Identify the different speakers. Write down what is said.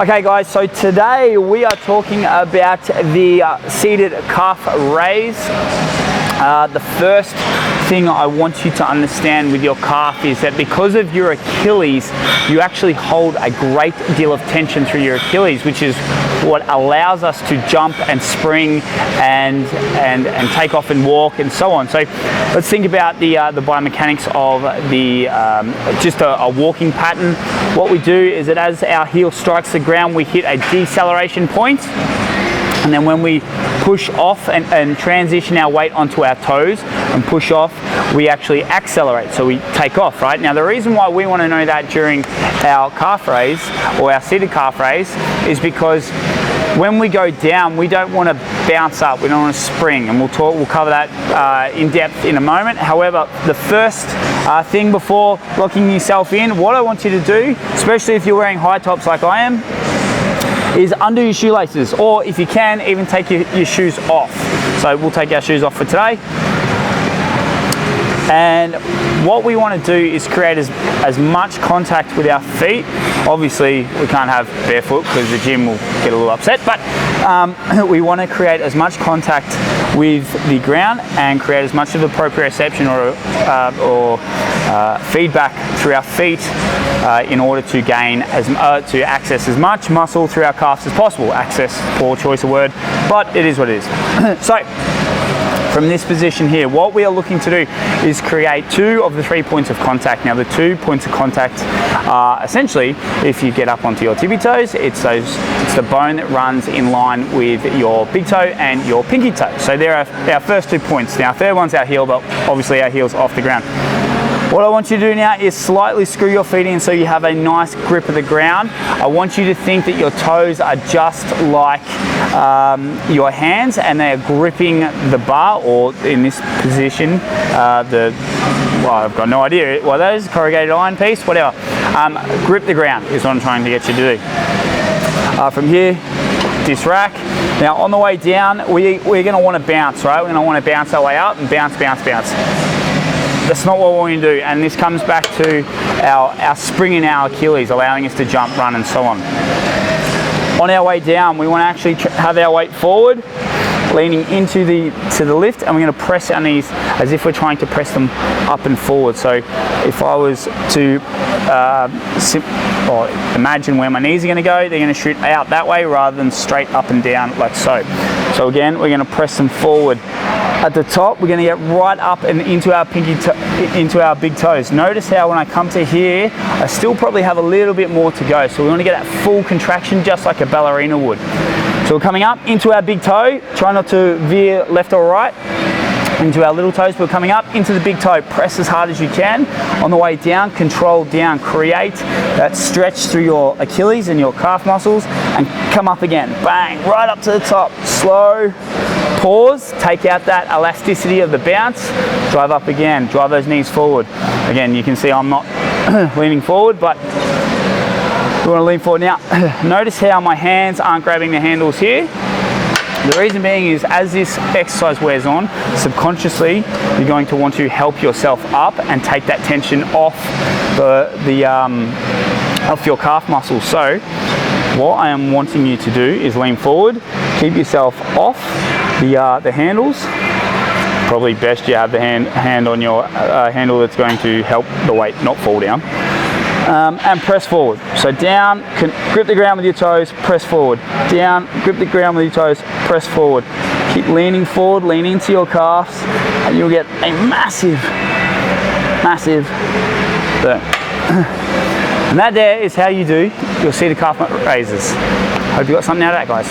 Speaker 1: Okay guys, so today we are talking about the seated calf raise. The first thing I want you to understand with your calf is that because of your Achilles, you actually hold a great deal of tension through your Achilles, which is what allows us to jump and spring and take off and walk and so on. So let's think about the biomechanics of the just a walking pattern. What we do is that as our heel strikes the ground, we hit a deceleration point. And then when we push off and transition our weight onto our toes and push off, we actually accelerate, so we take off, right? Now the reason why we want to know that during our calf raise or our seated calf raise is because when we go down, we don't want to bounce up, we don't want to spring, and we'll cover that in depth in a moment. However, the first thing before locking yourself in, what I want you to do, especially if you're wearing high tops like I am, is undo your shoelaces, or if you can, even take your shoes off. So we'll take our shoes off for today. And what we want to do is create as much contact with our feet. Obviously, we can't have barefoot because the gym will get a little upset, but we want to create as much contact with the ground and create as much of the proprioception or feedback through our feet in order to gain to access as much muscle through our calves as possible. Access, poor choice of word, but it is what it is. So from this position here, what we are looking to do is create 2 of the 3 points of contact. Now the 2 points of contact are essentially, if you get up onto your tippy toes, it's the bone that runs in line with your big toe and your pinky toe. So there are our first 2 points. Now third one's our heel, but obviously our heel's off the ground. What I want you to do now is slightly screw your feet in so you have a nice grip of the ground. I want you to think that your toes are just like your hands and they are gripping the bar, or in this position, well, I've got no idea what that is, corrugated iron piece, whatever. Grip the ground is what I'm trying to get you to do. From here, this rack. Now on the way down, we're going to want to bounce, right? We're going to want to bounce our way up and bounce, bounce, bounce. That's not what we want to do, and this comes back to our spring in our Achilles, allowing us to jump, run, and so on. On our way down, we want to actually have our weight forward, leaning into the lift, and we're going to press our knees as if we're trying to press them up and forward. So if I was to imagine where my knees are going to go, they're going to shoot out that way rather than straight up and down like so. So again, we're going to press them forward. At the top, we're going to get right up and into our into our big toes. Notice how when I come to here, I still probably have a little bit more to go. So we want to get that full contraction just like a ballerina would. So we're coming up into our big toe. Try not to veer left or right into our little toes. We're coming up into the big toe. Press as hard as you can. On the way down, control down. Create that stretch through your Achilles and your calf muscles, and come up again. Bang, right up to the top. Slow. Pause, take out that elasticity of the bounce, drive up again, drive those knees forward. Again, you can see I'm not leaning forward, but we want to lean forward. Now, notice how my hands aren't grabbing the handles here. The reason being is as this exercise wears on, subconsciously, you're going to want to help yourself up and take that tension off off your calf muscles. So, what I am wanting you to do is lean forward, keep yourself off the handles. Probably best you have the hand on your handle that's going to help the weight not fall down. And press forward. So down, grip the ground with your toes, press forward. Down, grip the ground with your toes, press forward. Keep leaning forward, lean into your calves, and you'll get a massive burn. And that there is how you do your seated calf raises. Hope you got something out of that, guys.